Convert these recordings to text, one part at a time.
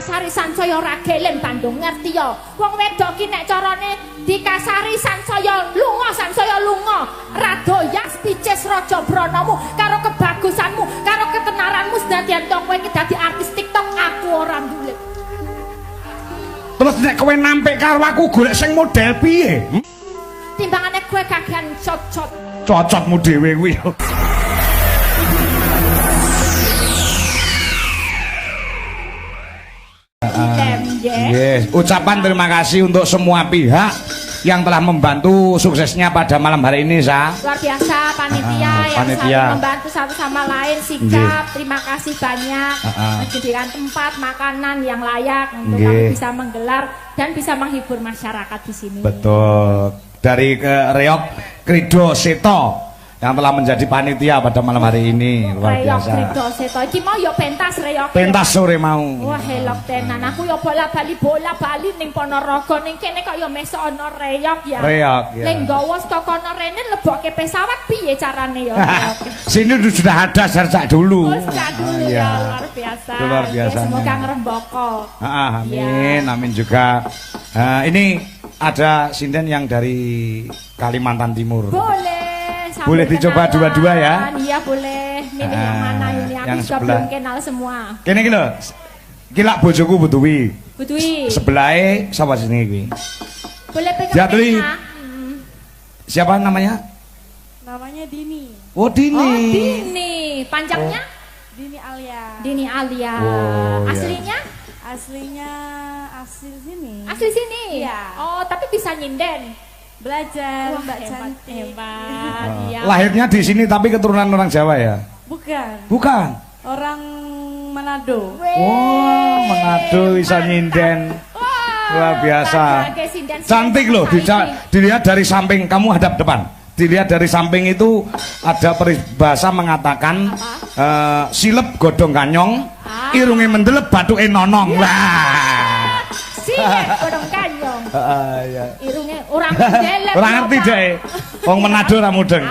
dikasari sansaya ora gelem Bandung ngerti ya. Wong wedok ki nek carane dikasari sansaya lunga radoyas pices raja branamu karo kebagusanmu karo ketenaranmu sedadian to kowe iki dadi artis TikTok aku ora ndulit. Terus nek kowe nampik karo aku golek sing model piye? Timbangane kowe kagian cocot. Cocotmu dhewe kuwi. Yes. Ucapan terima kasih untuk semua pihak yang telah membantu suksesnya pada malam hari ini, Sa. Luar biasa panitia yang saling membantu satu sama lain, sikap. Terima kasih banyak menyediakan tempat makanan yang layak untuk kami bisa menggelar dan bisa menghibur masyarakat di sini. Betul. Dari Reok Krido Seto yang telah menjadi panitia pada malam hari ini, luar biasa. Reok Krido Seto iki mau yo pentas Reok. Pentas sore mau. Wah, helok tenan. Aku yo bola-bali ning Ponorogo ning kene kok yo mesok ana Reok ya. Reok ya. Ning nggawa saka kono rene lebokke pesawat piye carane yo? Sini sudah ada sejak dulu. Oh, sejak dulu ya, luar biasa. Luar biasa. Semoga ngerembaka. Amin, amin juga. Ini ada sinden yang dari Kalimantan Timur. Boleh dicoba dua-dua ya? Iya boleh. Milih yang mana ini? Aku juga belum kenal semua. Kene iki lho. Gila bojoku Butuwi. Butuwi. Sebelahnya sapa sini iki? Boleh pegang pena. Siapa namanya? Namanya Dini. Oh, Dini. Oh, Dini. Panjangnya? Dini Alia. Dini Alia. Oh, aslinya? Aslinya asli sini. Asli sini? Iya. Oh, tapi bisa nyinden. Belajar. Wah, Mbak hebat, cantik. hebat. Ya. Lahirnya di sini tapi keturunan orang Jawa ya? Bukan. Bukan. Orang Manado. Wah, Manado bisa nyinden. Luar biasa. Cantik loh, dilihat dari samping, kamu hadap depan. Dilihat dari samping itu ada peribahasa mengatakan silep godong kanyong, irunge mendelep batuke nonong. Lah. Silep godong kanyong. Irunge orang mendelep. Orang ngerti deh. Wong Manado ora mudeng.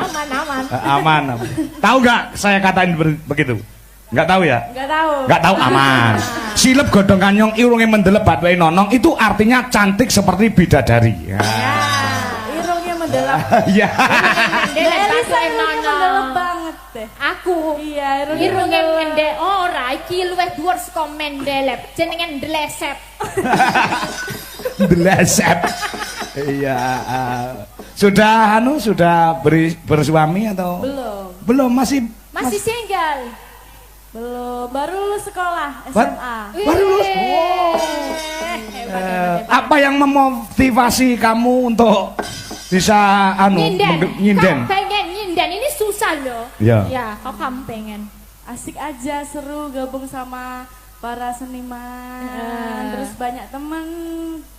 Aman. Tahu nggak saya katain begitu? Nggak tahu ya? Nggak tahu. Nggak tahu, aman. Silep godong kanyong, irunge mendelep batuke nonong itu artinya cantik seperti bidadari. Ya. Irungnya mendelep. Iya. Elisa mendelep banget deh. Aku. Iya, irungnya mendelep. Ora, iki luwih dhuwur saka mendelep. Jenenge ndlesep. Ndlesep. Iya. Sudah bersuami atau? Belum, masih single. Belum, baru lulus sekolah SMA. Baru lulus. Apa yang memotivasi kamu untuk bisa nyinden? Kau pengen nyinden, ini susah loh. Ya. Ya, kau kamu pengen. Asik aja, seru gabung sama para seniman. Terus banyak temen.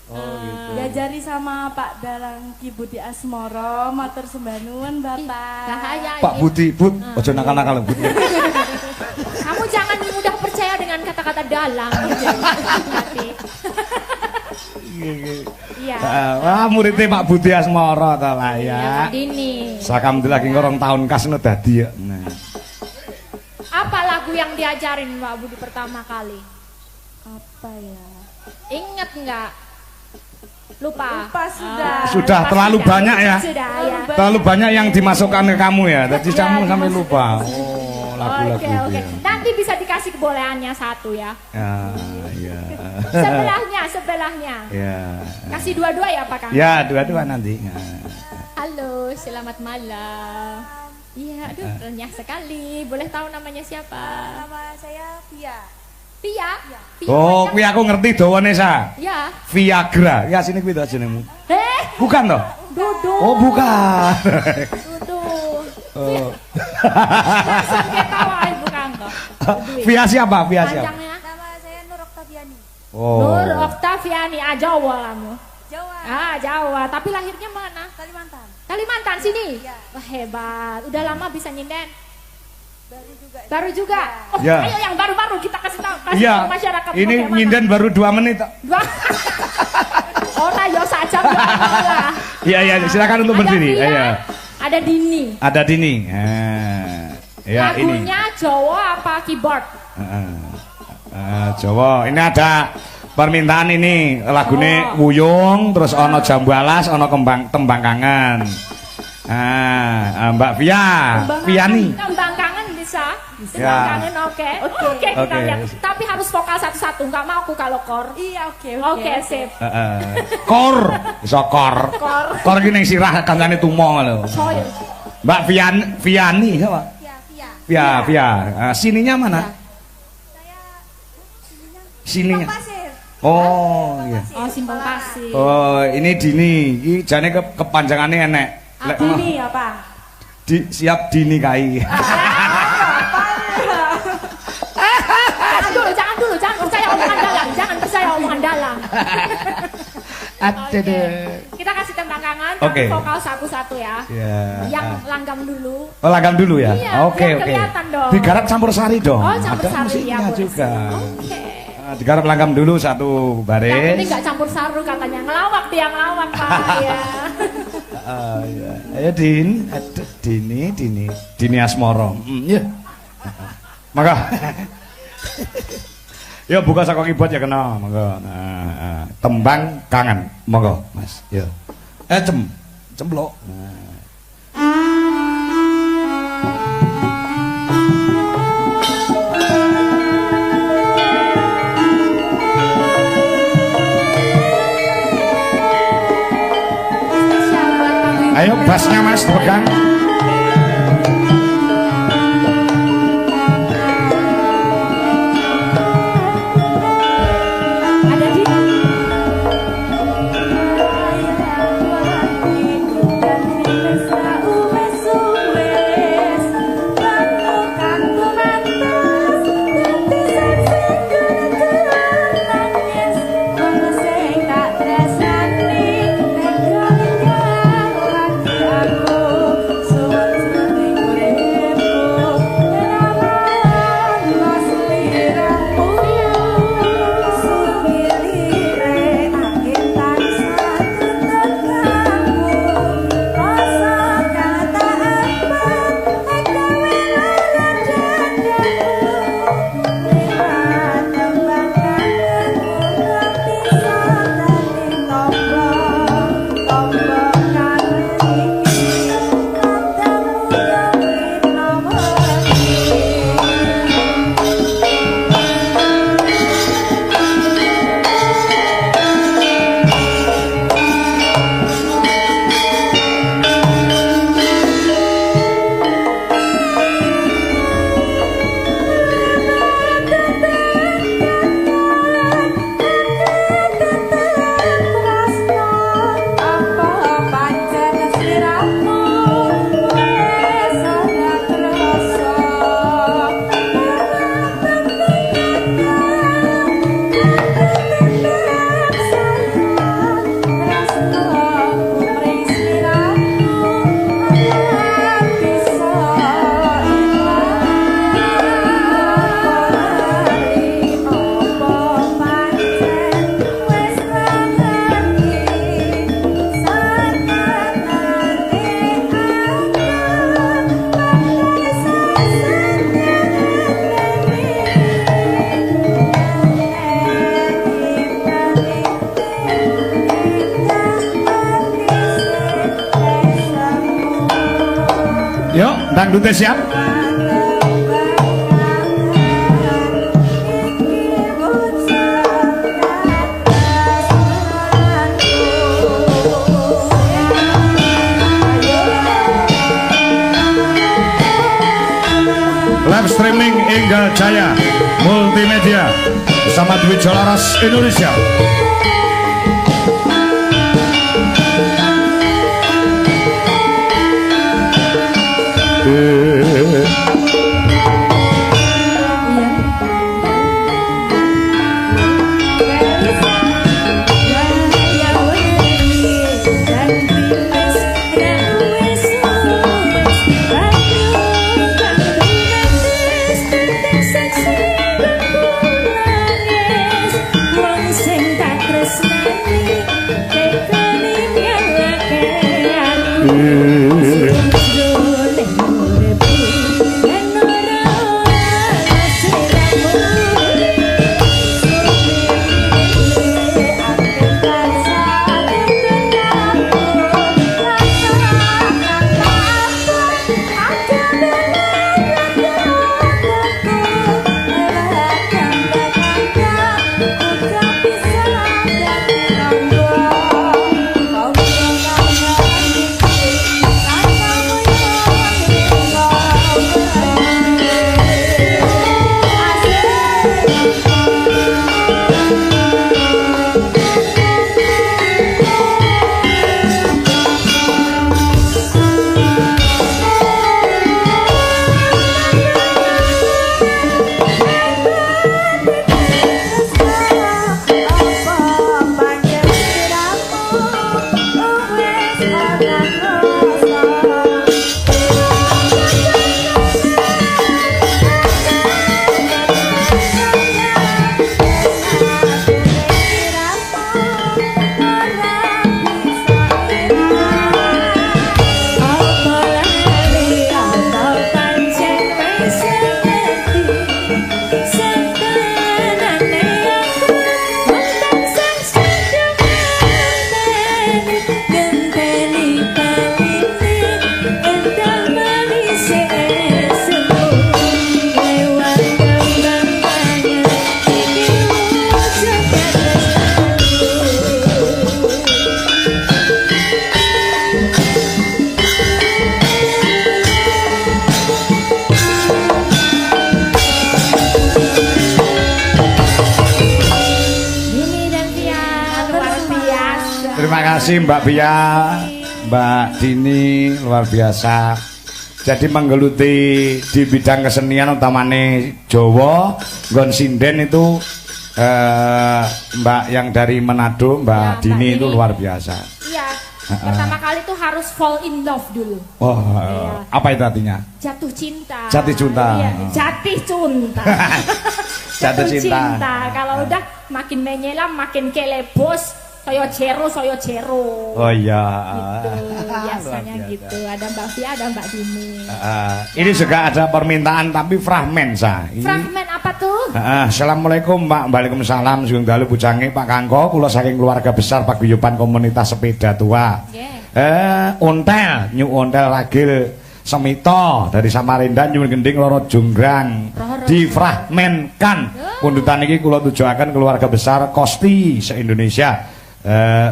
Gitu. Diajari sama Pak Dalang Ki Budi Asmoro, matur sembah nuwun Bapak. Pak Budi, ojo nakal-nakal Budi. Kamu jangan mudah percaya dengan kata-kata dalang. Iya. Wah, muridnya Pak Budi Asmoro ta lah ya. Dini. Sakamdillah ki ngorong tahun kasno dadi ya. Apa lagu yang diajarin Mbak Budi pertama kali? Apa ya? Ingat nggak? Lupa sudah. Sudah terlalu banyak ya. Sudah ya. Terlalu banyak yang dimasukkan ke kamu ya. Jadi kamu sampai lupa. Oh, lagu-lagu Oke. Nanti bisa dikasih kebolehannya satu ya. Ya. Sebelahnya. Ya. Kasih dua-dua ya Pak Kang? Ya, dua-dua nanti. Halo, selamat malam. Iya, aduh renyah sekali. Boleh tahu namanya siapa? Nama saya Via. Via? Oh, kuwi aku ngerti dawane sa. Ya. Viagra. Ya sini kuwi to jenengmu. Bukan toh? Dudu. Oh, bukan. Dudu. Oh. Langsung ketawain bukan kok. Via siapa? Via siapa? Panjangnya? Nama saya Nur Oktaviani. Oh. Nur Oktaviani, Jawa kamu. Jawa. Jawa. Tapi lahirnya mana? Kalimantan. Kalimantan sini? Ya. Wah, hebat. Udah lama bisa nyinden? Baru juga. Oh, ya. Ayo yang baru-baru kita kasih tahu Ya. masyarakat. Ini nyinden baru 2 menit. Orang yo saja lah. Iya, silakan untuk berdiri. Iya. Ada Dini. Ada Dini. Ya, lagunya ini. Jawa apa keyboard? Jawa. Ini ada permintaan ini lagune Wuyung, terus ono Jambu Alas, ono Tembang Kangen. Mbak Viani. Tembang Kangen bisa. Ya. Kangen oke. Oke, kita lihat. Tapi harus vokal satu-satu, enggak mau aku kalau kor. Iya, oke. Oke, sip. Kor, iso kor. Kor ki ning sirah kancane tumo lho. Mbak Viani siapa? Via. Sininya mana? Sininya. Oh, iya. Oh, Simpang Pasir. Oh, ini Dini. Iki jane kepanjangannya enek. Dini apa? Siap dinikahi. Jangan dulu, jangan percaya omongan dalam, jangan percaya omongan dalam. Ada deh. Kita kasih tembang kangen, tapi vokal satu-satu ya. Yang langgam dulu. Oh, langgam dulu ya? Iya, Oke. kelihatan dong. Digarap campur sari dong. Oh, campur ada sari musiknya ya, juga. Oke. Digarap langgam dulu satu baris. Yang penting nggak campur saru katanya. Ngelawak dia ngelawak Pak ya. Ya. Ayo Dini Asmoro. Ya. Maka. Ya buka saka keyboard ya kena, monggo. Tembang Kangen, monggo, Mas. Ya. Cemplok. Ayo bassnya Mas pegang. Yuk, dangdutnya siap. Live streaming Enggal Jaya Multimedia bersama Dwi Jolaras Indonesia. Terima kasih Mbak Bia, Mbak Dini, luar biasa. Jadi menggeluti di bidang kesenian utamane Jawa, nggon sinden itu Mbak yang dari Manado, Mbak Ya, Dini Mbak itu Dini. luar biasa. Iya. Pertama kali tuh harus fall in love dulu. Oh, Iya. apa itu artinya? Jatuh cinta. Jatuh cinta. Iya, jatuh cinta. Jatuh cinta. Kalau udah makin menyelam makin kelebos, saya jero. Oh iya. Gitu, biasanya Luar biasa. gitu. Ada Mbak Fia, ada Mbak Dini. Ini juga ada permintaan tapi fragmen sa. Ini- Fragmen apa tuh? Assalamualaikum Mbak, waalaikumsalam. Sugeng dalu bujange Pak Kangko, kula saking keluarga besar paguyuban komunitas sepeda tua. Ontel, New Ontel Ragil Semito dari Samarinda nyuwun gending loro Jonggrang. Difragmenkan. Pundutan iki kula tujuaken keluarga besar Kosti se-Indonesia.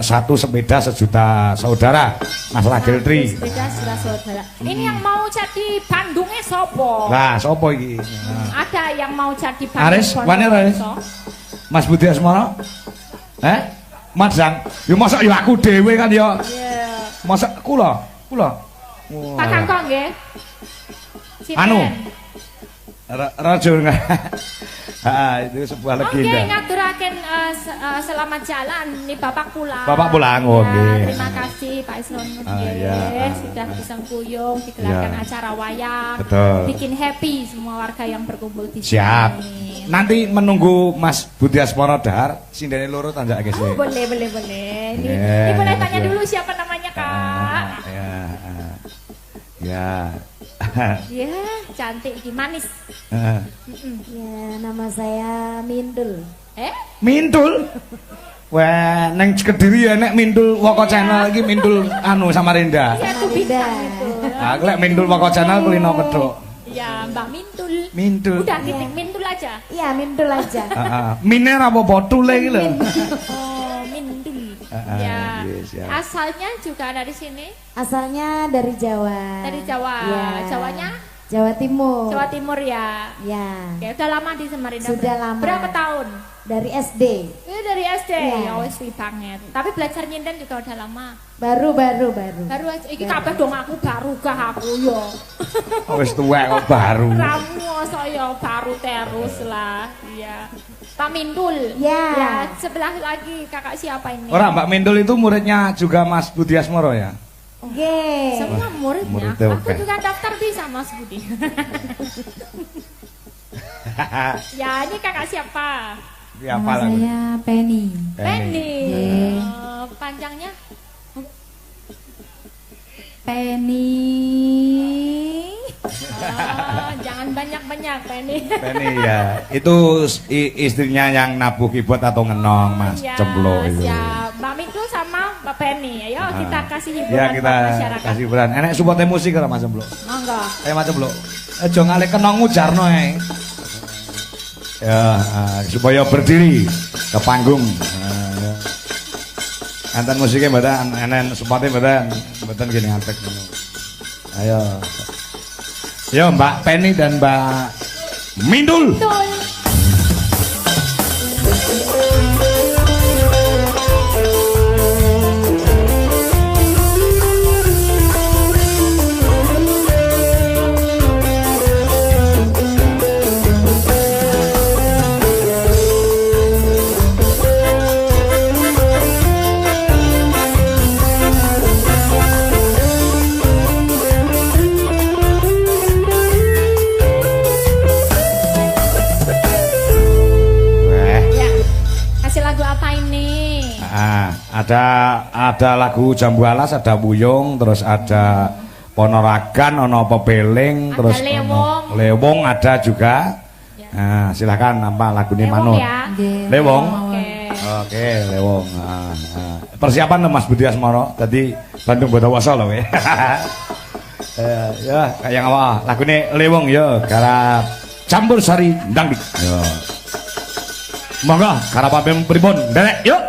Satu sepeda sejuta saudara, Mas Ragil Tri. Sepeda sudah saudara. Ini yang mau jadi Bandungnya sopo? Lah, sopo iki? Ada yang mau jadi Bandung. Aris, wani Aris? Mas Budi Asmara? Mas Jang, ya masa ya aku dhewe kan ya. Iya. Masa kula. Pak Kangkong nggih. Anu. Raja enggak. Itu sebuah Oke, legenda. ngaturaken selamat jalan nih Bapak pulang. Bapak pulang, Ya, oke. terima kasih Pak Isron Ya. sudah disengkuyung digelarkan Ya. acara wayang. Betul. Bikin happy semua warga yang berkumpul di sini. Siap. Nanti menunggu Mas Budi Asmara dahar, sindene loro tanjake sih. Oh, boleh. Ini, Ya, ini boleh tanya ya. dulu siapa namanya, Kak? Ya. Ya, cantik, manis. Ya, nama saya Mindul. Mindul. Wah, neng Kediri ya nek Mindul Woko Channel iki Mindul anu Samarinda. Ya, itu bisa itu. Aku lek Mindul Woko Channel kulino pedok. Ya, Mbak Mintul. Mindul. Udah titik Mintul aja. Iya, Mindul aja. Miner apa botule iki lho. Oh, Mindul. Ya. Yes, ya. Asalnya juga dari sini, Asalnya dari Jawa. dari Jawa. Ya. Jawanya Jawa Timur. Jawa Timur ya. Ya, Oke, udah lama di Samarinda. Sudah lama. Berapa tahun? dari SD. Dari SD. Ya. Ya wis suwi banget. Tapi belajar nyinden juga udah lama. Baru. Baru aja. Iki kabeh dong aku baru gak aku yo. Wis tuwek kok baru. Ramu saya baru terus lah. Iya. Pak Mindul. Ya. Sebelah lagi kakak siapa ini? Ora Mbak Mindul itu muridnya juga Mas Budi Asmara ya? Oke. Semua muridnya. muridnya Aku oke. juga daftar bisa Mas Budi. Ya, ini kakak siapa? Siapa lah? Penny. Penny. Iya. Panjangnya? Penny. Jangan banyak-banyak Penny. Penny ya. Itu istrinya yang nabuh keyboard atau ngenong Mas Ya, Cemplo itu. siap. Mbak Mintu sama Mbak Penny. Ayo kita kasih hiburan Ya buat kita masyarakat. kasih hiburan. Enek support musik karo Mas Cemplo. Monggo. Mas Cemplo. Aja ngalih kenong ngujarno ae. Ya, supaya berdiri ke panggung. Ya. Enten musiknya mboten, enen supportnya mboten gini ngantek ngono. Ayo. Yo Mbak Penny dan Mbak Mindul. Betul. Ya. Kasih lagu apa ini? Ada lagu Jambu Alas, ada Wuyung, terus ada Ponorogan, ono Pebeling, Ada terus Lewong. ono Lewong ada juga. Ya. Silakan apa lagu ini Lewong manut. ya. Lewong. Oke. Oke, Lewong. Persiapan loh Mas Budi Asmara. Tadi Bandung Bondowoso loh ya. Ya, kayak apa? Lagu ini Lewong ya, garap campur sari dangdut. Ya. Monggo, karapapem pripun? Derek, yuk.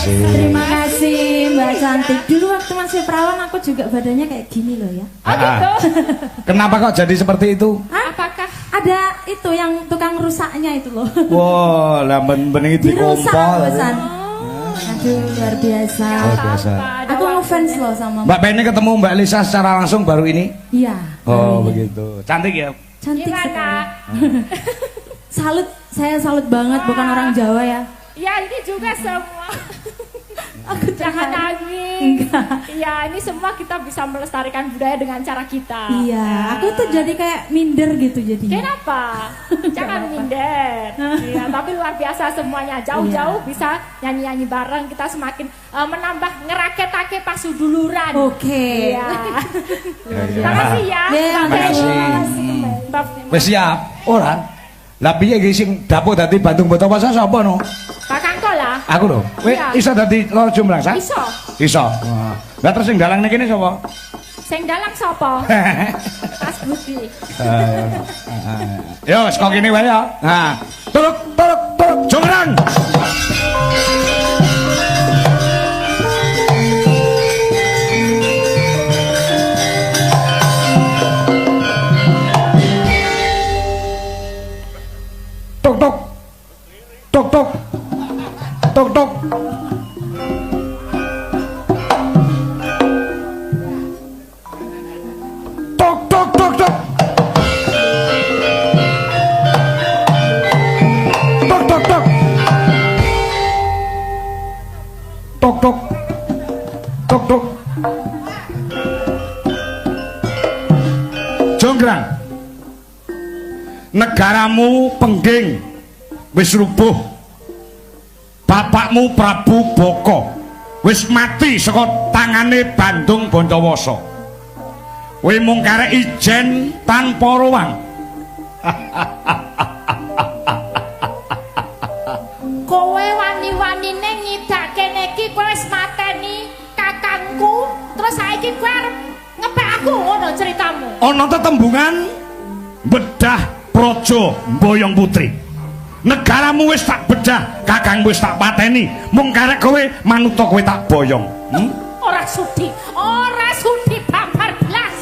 kasih. Terima kasih Mbak Cantik. Dulu waktu masih perawan aku juga badannya kayak gini loh ya. Oh gitu. Kenapa kok jadi seperti itu? Apakah Ada itu yang tukang rusaknya itu loh. Wah, lah bening Dirusak dikompol. bosan. Aduh luar biasa. Luar biasa. Aku ngefans loh sama Mbak Penny ketemu Mbak Lisa secara langsung baru ini? Iya. Oh, baru ini. begitu. Cantik ya? Cantik Gimana? sekali. Salut, saya salut banget bukan orang Jawa ya. ya ini juga semua. Aku Jangan terharu. nangis. Enggak. Iya, ini semua kita bisa melestarikan budaya dengan cara kita. Iya, aku tuh jadi kayak minder gitu jadinya. Kenapa? Jangan minder. Iya, tapi luar biasa semuanya. Jauh-jauh bisa nyanyi-nyanyi bareng. Kita semakin menambah ngeraketake pas duluran. Oke. Iya. Iya. Makasih ya. Iya, Mbak makasih. Penny. Mbak Penny. Wis siap? Ora. Lah piye iki sing dapur dadi Bandung Boto Poso sapa no? Pak Kangko lah. Aku lho. Kowe Iya. iso dadi Loro Jumlang sak? Iso. Iso. Wah. Lah terus sing dalang niki sapa? Sing dalang sapa? Mas Budi. Yo, kok kene wae ya. Nah, turuk Jumlang. Tok tok. Tok tok. Tok tok. Tok tok tok tok. Tok tok tok. Tok tok. Tok tok. Jonggrang. Negaramu pengging wis rubuh. Bapakmu Prabu Boko wis mati saka tangane Bandung Bondowoso. Kowe mung karek ijen tanpa ruang. Kowe wani-wanine ngidake niki kowe wis mateni kakangku, terus saiki kowe arep ngepek aku ngono ceritamu. Ana tetembungan bedah praja Mboyong Putri. Negaramu wis tak bedah, kakangmu wis tak pateni, mung karek kowe manut kowe tak boyong. Ora sudi babar blas.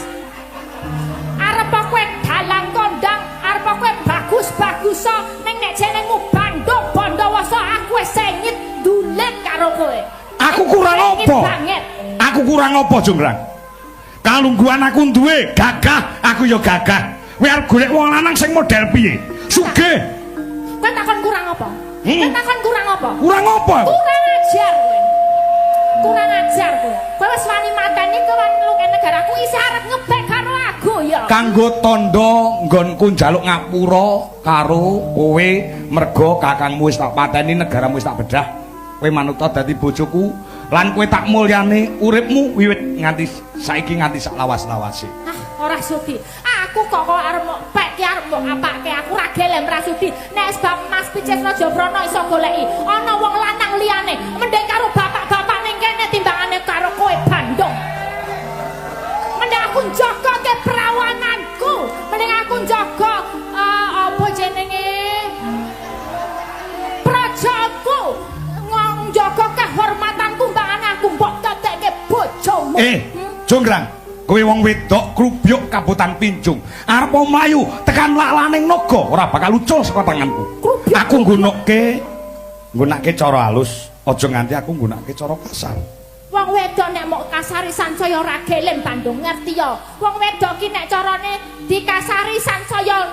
Arep kowe dalang kondang, arep kowe bagus-baguso ning nek jenengmu Bandung Bondowoso aku wis sengit dulet karo kowe. Aku kurang Sengit apa? banget. Aku kurang apa, Jonggrang? Kalungguhan aku duwe, gagah, aku ya gagah. Kowe arep golek wong lanang sing model piye? Sugih. Kowe takon kurang apa? Kowe takon kurang apa? Kurang apa? Kurang ajar kowe. Kurang ajar kowe. Kowe wis wani mateni kowe wani nglungke negaraku isih arep ngebek karo aku ya. Kanggo tondo nggonku njaluk ngapura karo kowe merga kakangmu wis tak pateni, negaramu wis tak bedah. Kowe manut dadi bojoku lan kowe tak mulyane uripmu wiwit nganti saiki nganti sak lawas-lawase. Ah, ora sudi. Aku kok arep mok pek ki arep mok apake aku ra gelem ra sudi. Nek sebab Mas Pices Rajabrono iso goleki ana wong lanang liyane, mending karo bapak-bapak ning kene timbangane karo kowe Bandung. Mending aku njaga ke perawananku, mending aku njaga apa jenenge prajaku, njaga kehormatanku mbangane aku mbok tetekke bojomu. Jonggrang, kowe wong wedok Krubyuk Kabutan Pinjung. Arep mlayu tekan lalaning naga ora bakal ucul saka tanganku. Aku nggunakake cara halus, aja nganti aku nggunakake cara kasar. Wong wedok nek mok kasari sansaya ora gelem Bandung ngerti ya. Wong wedok ki nek carane dikasari sansaya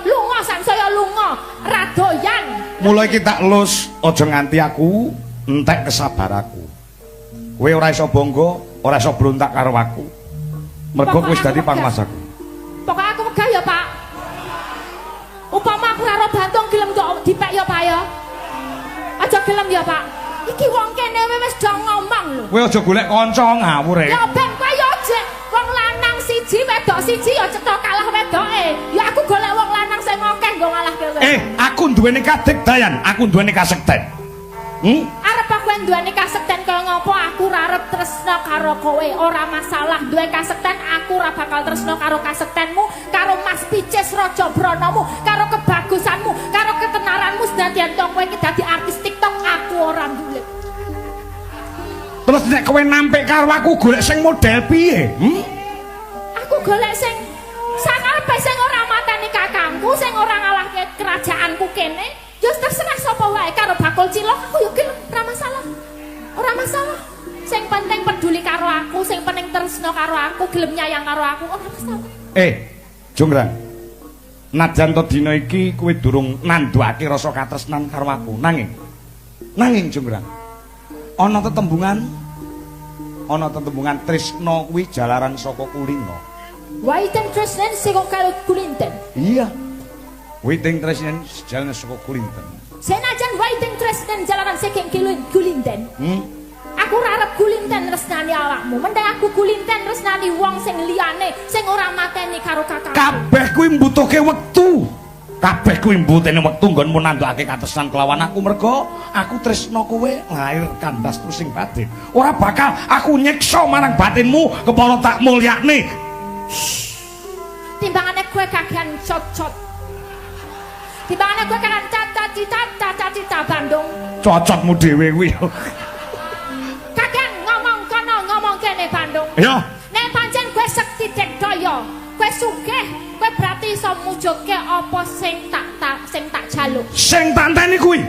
lunga, ra doyan. Mulai kita elus, aja nganti aku entek kesabaranku. Kowe ora iso bangga, ora iso brontak karo aku. Mergo wis dadi pangwasaku. Pokoke aku megah ya, Pak. Upama aku karo Bandung gelem kok dipek ya, Pak ya. Aja gelem ya, Pak. Iki wong kene wis do ngomong lho. Kowe aja golek kanca ngawur e. Ya ben kowe ya aja wong lanang siji wedok siji ya cetha kalah wedoke. Ya aku golek wong lanang sing akeh nggo ngalahke kowe. Aku duweni kadigdayan, aku duweni kasekten. Arep aku duweni kasekten kaya ngopo aku ora arep tresna karo kowe. Ora masalah duwe kasekten, aku ora bakal tresna karo kasektenmu, karo Mas Pices Rajabronomu, karo kebagusanmu, karo ketenaranmu senadyan to kowe iki dadi artis TikTok aku ora ndulit. Terus nek kowe nampik karo aku golek sing model piye? Aku golek sing sakarepe sing ora mateni kakangku, sing ora ngalahke kerajaanku kene. Ya terserah sapa wae karo bakul cilok aku yo gelem, ora masalah. Ora masalah. Sing penting peduli karo aku, sing penting tresno karo aku, gelem nyayang karo aku, ora masalah. Jonggrang. Najan to dina iki kowe durung nanduake rasa katresnan karo aku, nanging Jonggrang. Ana tetembungan tresno kuwi jalaran saka kulino. Waiting tresnen sing karo kulinten. Iya. Waiting tresnen jalaran saka kulinten. Senajan waiting tresnen jalaran saking kulinten. Aku ora arep kulinten resnani awakmu. Mending aku kulinten resnani wong sing liyane sing ora mateni karo kakak. Kabeh kuwi mbutuhke wektu. Kabeh kuwi mbutuhne wektu nggonmu nandhakake katresnan kelawan aku mergo aku tresno kowe lair kandas terusing batin. Ora bakal aku nyiksa marang batinmu kepala tak mulyakne. Timbangane kowe kagian cocot. Timbangane kowe kan cacita Bandung. Cocotmu dhewe kuwi. Kagian ngomong kono ngomong kene Bandung. Ya. Nek pancen kowe sekti daya, kowe sugih, kowe berarti iso mujudke apa sing tak jaluk. Sing tak enteni kuwi.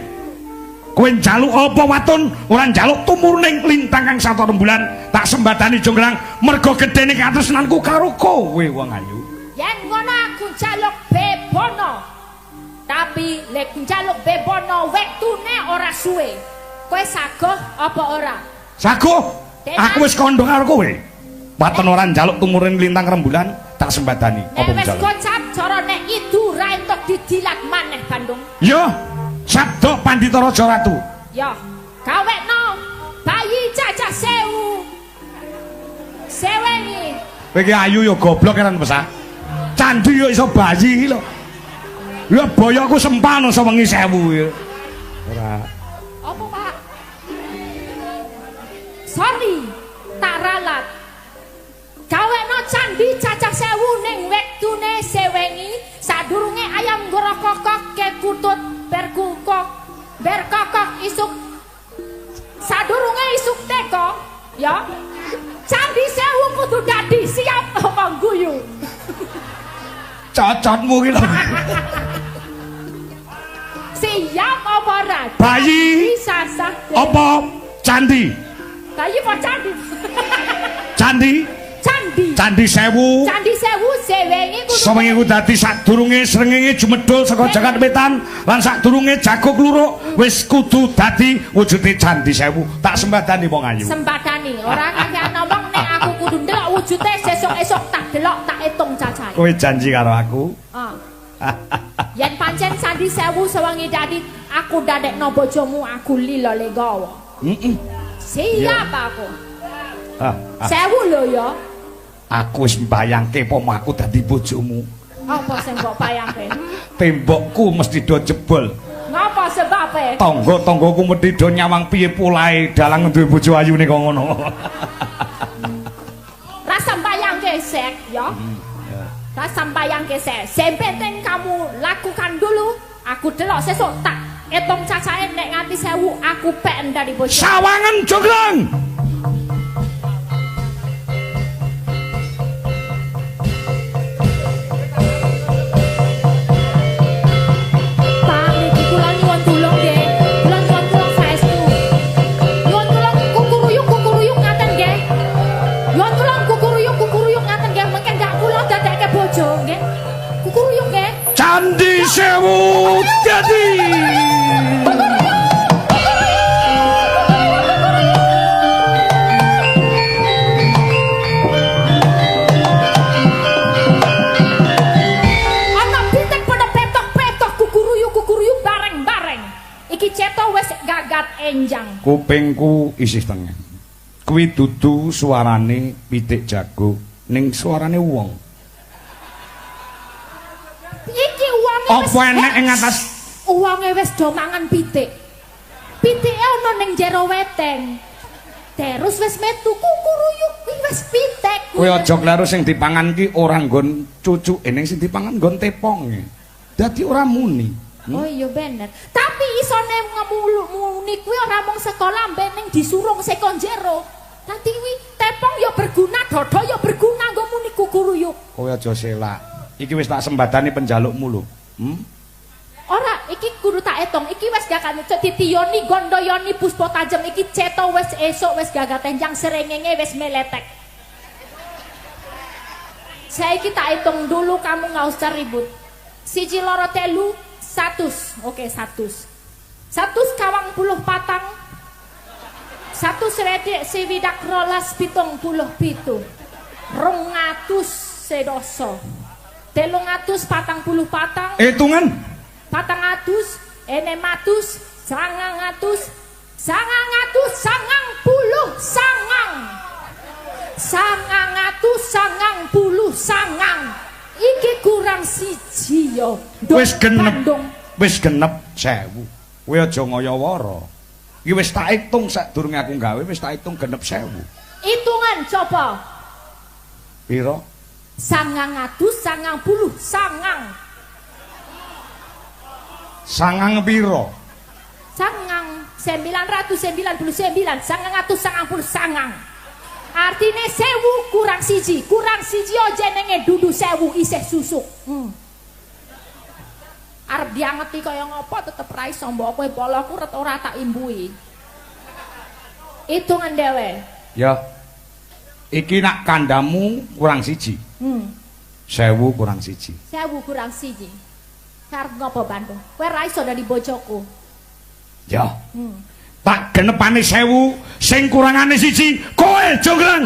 Kowe njaluk apa watun, ora njaluk tumurning lintang kang 1 rembulan, tak sembadani Jonggrang mergo gedene katresnanku karo kowe wong ayu. Yen ngono aku njaluk bebono. Tapi lek njaluk bebono wektune ora suwe. Kowe sagoh apa ora? Sagoh. Aku wis kandha karo kowe. Waton ora njaluk tumurning lintang rembulan, tak sembadani apa nek wis njaluk. gocap cara nek itu ra entuk didilat maneh Bandung. Yo, sabda Pandita Raja Ratu. Ya, gawekno bayi cacah sewu. Sewengi. Kowe iki ayu yo goblok kan pesah. Candhi yo iso bayi iki lho. Ya boyoku sempano sewengi 1000 ya. Ora. Apa, Pak? Sorry, tak ralat. Gawekno candhi cacah sewu ning wektune sewengi sadurunge ayam gorokokok ke kutut berkokok isuk sadurunge isuk teko ya candhi sewu kudu dadi siap apa guyu. Cocotmu ki lho. Siap apa ora? Bayi sasah. apa candi? Bayi apa candi? Candi. Candi 1000. Candi 1000 sewengi kudu. Sewengi ku dadi sadurunge srengenge jumedhul saka Jagat Wetan lan sadurunge Jagok Luruk wis kudu dadi wujude candi 1000. Tak sembadani wong ayu. Sembadani, ora kakek ngomong nek aku kudu ndelok wujude sesuk-esuk tak delok tak hitung cacahe. Kowe janji karo aku? Yen pancen candi 1000 sewengi dadi aku dadekno bojomu aku lila legawa. Siap aku. 1000 lho ya. Aku wis mbayangke pomo aku dadi bojomu. Apa sing mbok bayangke? Tembokku mesti do jebol. Ngapa sebabe? Tangga-tanggaku mesti do nyawang piye pulahe dalang duwe bojo ayune kok ngono. Rasa bayangke sek ya. Rasa bayangke sek. Sing penting kamu lakukan dulu. Aku delok sesuk tak hitung cacahe nek nganti 1000 aku pek dari bojo. Sawangan Jonggrang. Candi 1000 jadi. Ana pitek pada petok-petok kukuruyuk bareng-bareng. Iki ceto wis gagat enjang. Kupingku isih tengen. Kuwi dudu suarane pitik jago ning suarane wong. Iki wonge wis apa enek ing atas wonge wis do mangan pitik. Pitike ana ning jero weteng. Terus wis metu kukuruyuk kuwi wis pitik. kowe aja kleru sing dipangan ki ora nggon cucuke ning sing dipangan nggon teponge. Dadi ora muni. Oh iya bener. Tapi isone muni kuwi ora mung sekolah mbek ning disurung saka jero. Dadi kuwi tepong ya berguna, dodo ya berguna nggo muni guru yuk. Kowe aja selak. Iki wis tak sembadani penjalukmu lho. Ora, iki kudu tak etong. Iki wis gak kan ditiyoni gondoyoni puspa tajem iki ceto wis esuk wis gagah tenjang serengenge wis meletek. Saiki tak hitung dulu, kamu nggak usah ribut. Siji loro telu 100. Oke, 100. 100 kawang puluh patang. 100 redek sewidak rolas 77. 200 sedoso. 300 patang puluh patang. Hitungan. 400 600 900 sangang iki kurang siji yo. Wis genep 1000. Kowe aja ngaya-wara. Iki wis tak hitung sadurunge aku gawe wis tak hitung genep 1000. Hitungan coba. Piro? 990 sangang. Sangang piro? Sangang 999 sangang. Artine 1000 kurang siji o jenenge dudu 1000 isih susuk. Arep diangeti kaya ngopo tetep ra iso mbok kowe poloku ora tak imbui. Hitungan dhewe. Ya. Iki nak kandamu kurang siji. 1000 kurang siji. 1000 kurang siji. Karep ngopo Bandung? Kowe ra iso dari bojoku. Ya. Tak genepane 1000 sing kurangane siji kowe Jonggrang.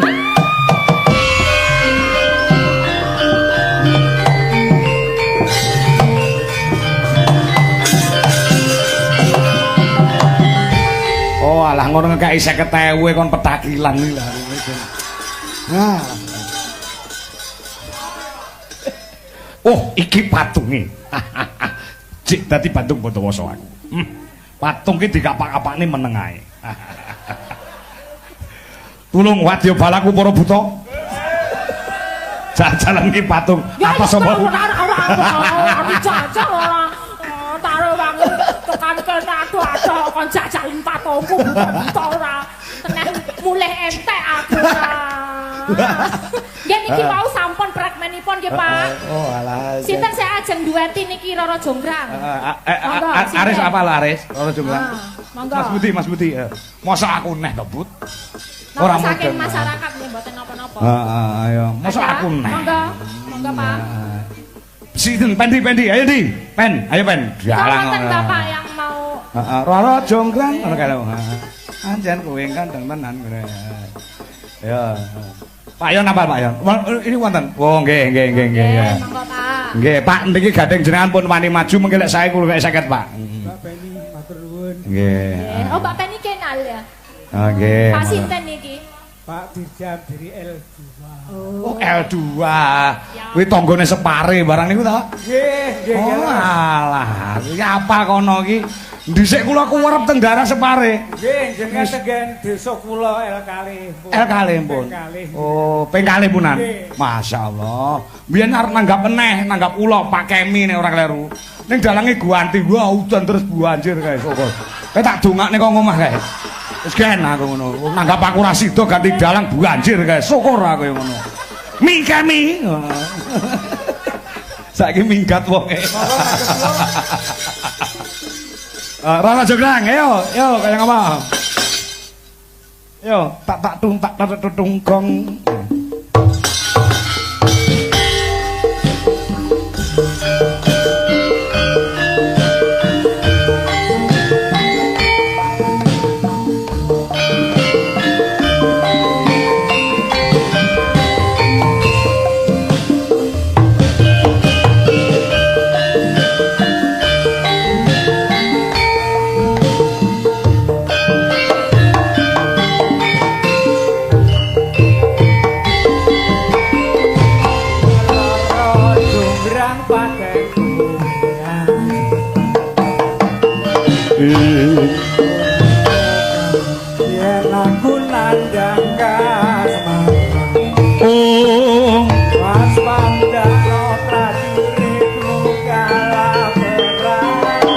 Oh alah ngono ngekeki 50.000 kon petakilan iki lho. Nah. Oh iki patunge. Cik dadi patung Bondowoso aku. Patung ki dikapak-kapakne meneng ae. Tulung wadya balaku para buta. Jajalan ki patung apa sapa? Ora jajal ora. Taruh wangi tekan kene ado-ado kon jajalin patungku buta ora. Tenan mulih entek aku ora. Nggih niki wau sampun pragmenipun nggih Pak. Oh alah. Sinten sing ajeng duweti niki Roro Jonggrang? Aris apa Laris? Roro Jonggrang. Monggo. Mas Budi. Mosok aku neh to, Bud? Ora saking masyarakat nggih mboten napa-napa. Ayo. Mosok aku neh. Monggo Pak. Sinten Pendi, ayo Di. Ayo Pen. Jalang. Wonten Bapak yang mau Roro Jonggrang ngono kae lho. Anjen kowe ganteng tenan ngene. Ya. Pak Yon apa Pak Yon? Ini wonten. Oh nggih. Monggo Pak. Nggih, Pak niki gading jenengan pun wani maju mengki lek sae kula 50, Pak. Mbak Penny matur nuwun. Nggih. Oh Mbak Penny kenal ya. Oh nggih. Pak sinten niki? Pak Dirjam dari L2. Oh L2. Kuwi tanggane Separe barang niku to? Nggih. Oh alah, iki apa kono iki? Dhisik kula kuwerep teng daerah Separe. Nggih, jenengan tegen desa kula L kalih. L kalih pun. Oh, ping kalih punan. Masyaallah. Biyen arep nanggap ula Pak Kemi nek ora kleru. Ning dalange Guanti, wah udan terus banjir kae syukur. Tak dongakne kok ngomah kae. Wis gen aku ngono. Nanggap aku ra sida ganti dalang banjir kae. Syukur aku ngono. Mi Kemi. Saiki minggat wonge. Roro Jonggrang, ayo kaya ngapa? Yo, tak tungkong. Yen aku nandang kasmana. Oh, Mas pandang prajurit kala perang.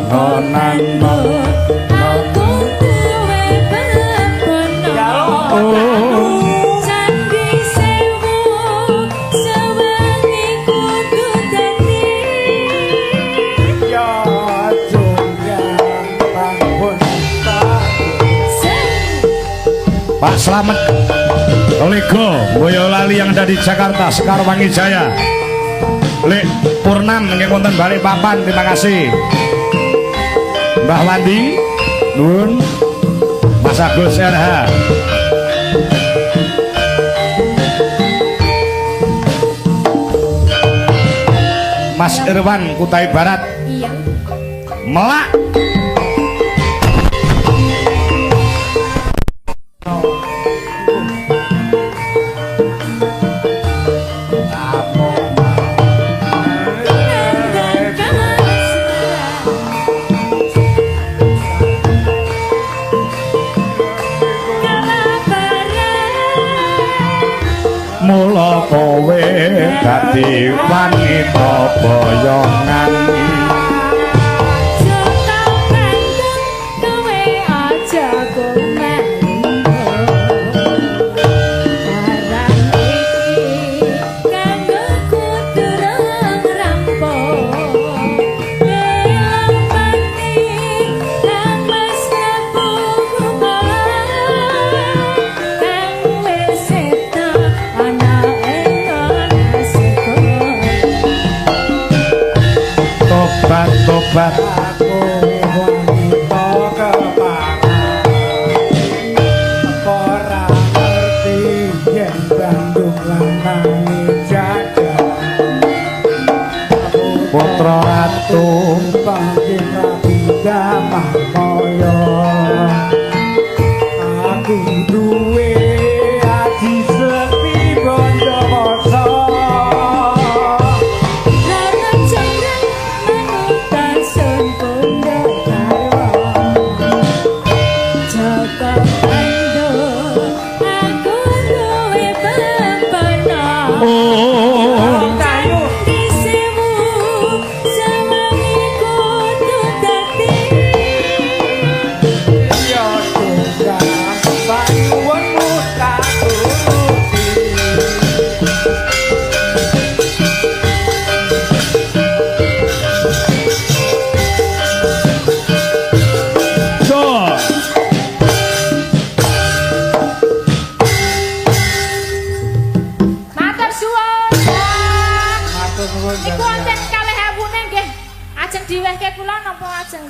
bangonanmu Aku duwe bebono Candi sewu sewengi kudu dadi Ya jonggrang bangun Pak Slamet Lego Boyolali yang ada di Jakarta Sekarwangi Jaya Lek Purnam yang wonten Balikpapan terima kasih Mbah Wandi Nun Mas Agus RH Mas Irwan Kutai Barat Iya. Melak mula kowe dadi wanita boyongan tobat aku wanita keparang ora ngerti yen Bandung lanange jajan putra ratu pangkin rabi damah kaya aku duwe ati sekti Bondowoso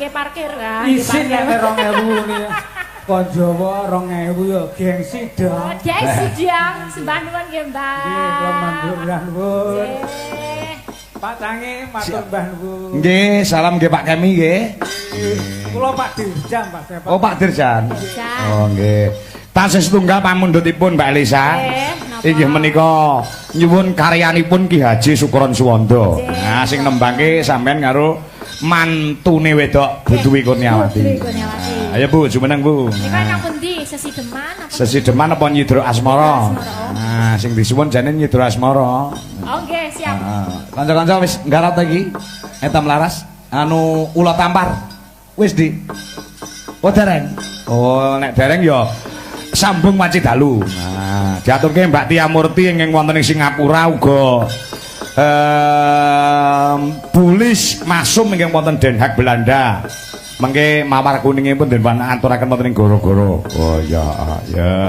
parkir isin nek 2000 ni kon Jawa 2000 ya gengsi dong gengsi dong sembah nuwun nggih Mbah nggih kula matur nuwun Pak Tangi matur mbah nuwun nggih salam nggih Pak Kemi nggih kula Pak Dirjan Pak oh Pak Dirjan oh nggih tasih setunggal pamundhutipun Mbak Elisa inggih menika nyuwun karyanipun Ki Haji Sukron Suwanda nah sing nembangke sampean karo mantune wedok Bu Dwi Kurniawati. Ayo Bu, jumeneng Bu. Nika nang pundi? Sesi Deman apa? Sesi Deman apa Nyidro Asmara? Nah, sing disuwun jane Nyidro Asmara. Oh nggih, siap. Kanca-kanca wis nggarap ta iki? Etam laras anu ula tampar. Wis Di. Oh dereng. Oh nek dereng ya sambung Waci Dalu. Nah, diaturke Mbak Tia Murti ingkang wonten ing Singapura uga Bulis Masum ingkang wonten Den Haag Belanda. Mengke mawar kuningipun den aturaken wonten ing Goro-Goro. Oh ya ya.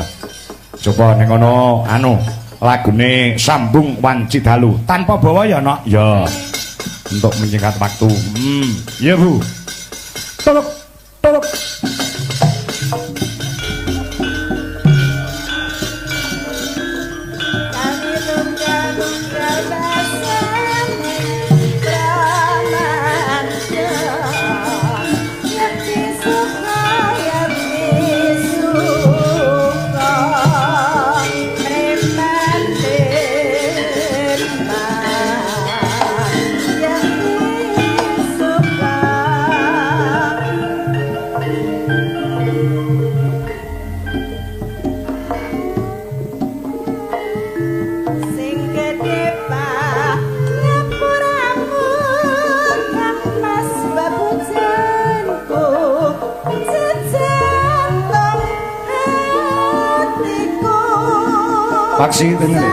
Coba ning ngono anu lagune Sambung Wanci Dalu tanpa bawa ya nok ya. Untuk menyingkat waktu. Ya Bu. Tolok tolok. Paksi denger.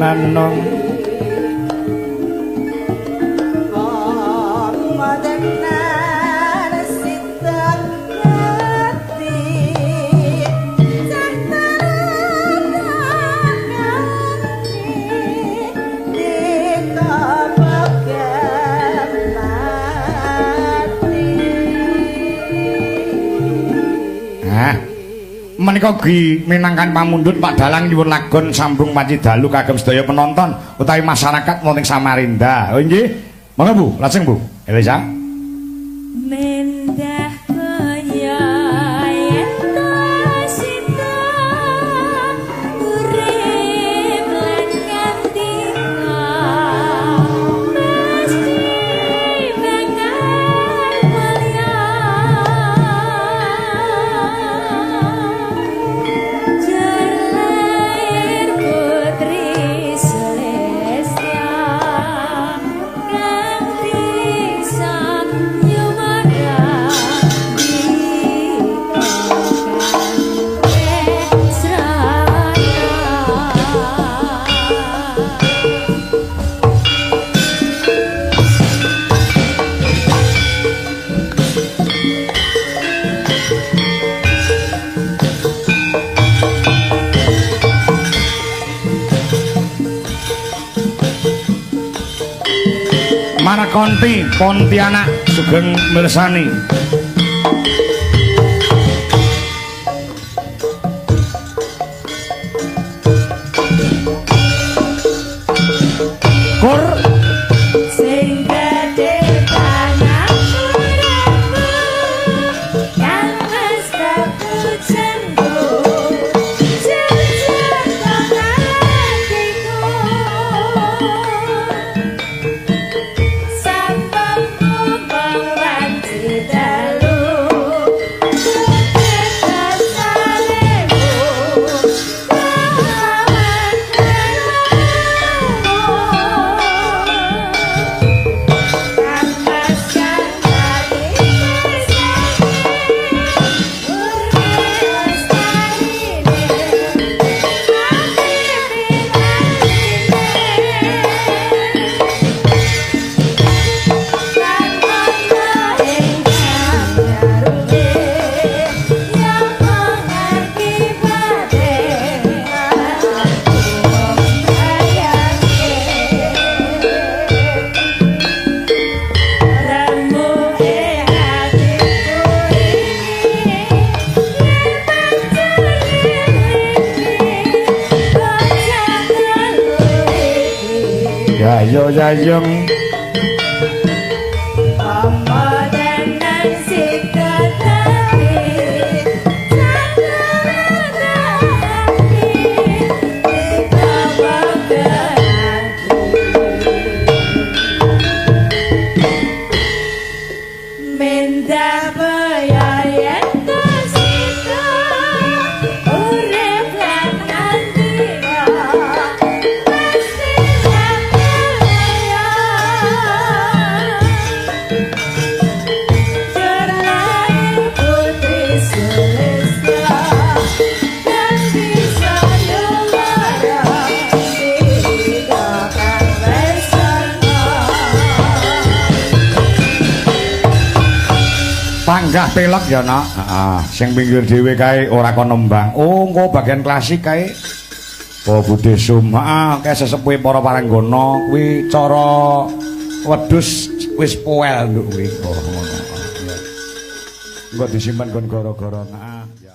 Nanong menika ugi minangkan pamundhut Pak Dalang nyuwun lagon sambung panci dalu kagem sedaya penonton utawi masyarakat wonten Samarinda. Oh nggih. Monggo Bu, lajeng Bu. Elisa. Mendah kaya ento sita urip lan kantika mesti bakal mulya jalair putri Celestia kang bisa nyumara Marakonti Pontianak Sugeng mirsani. Kur sing gede tanah uripmu kang mesti pujenku jujur hatiku sambungku mengwanti dalu Yayo yayung Panggah pelek ya, Nak. Heeh, sing pinggir dhewe kae ora kon nembang. Oh, engko bagian klasik kae. Oh, Budhe Sum. Heeh, kae sesepuhe para paranggana kuwi cara wedhus wis poel nduk kuwi. Oh, ngono. Engko disimpen kon gara-gara. Nah, ya.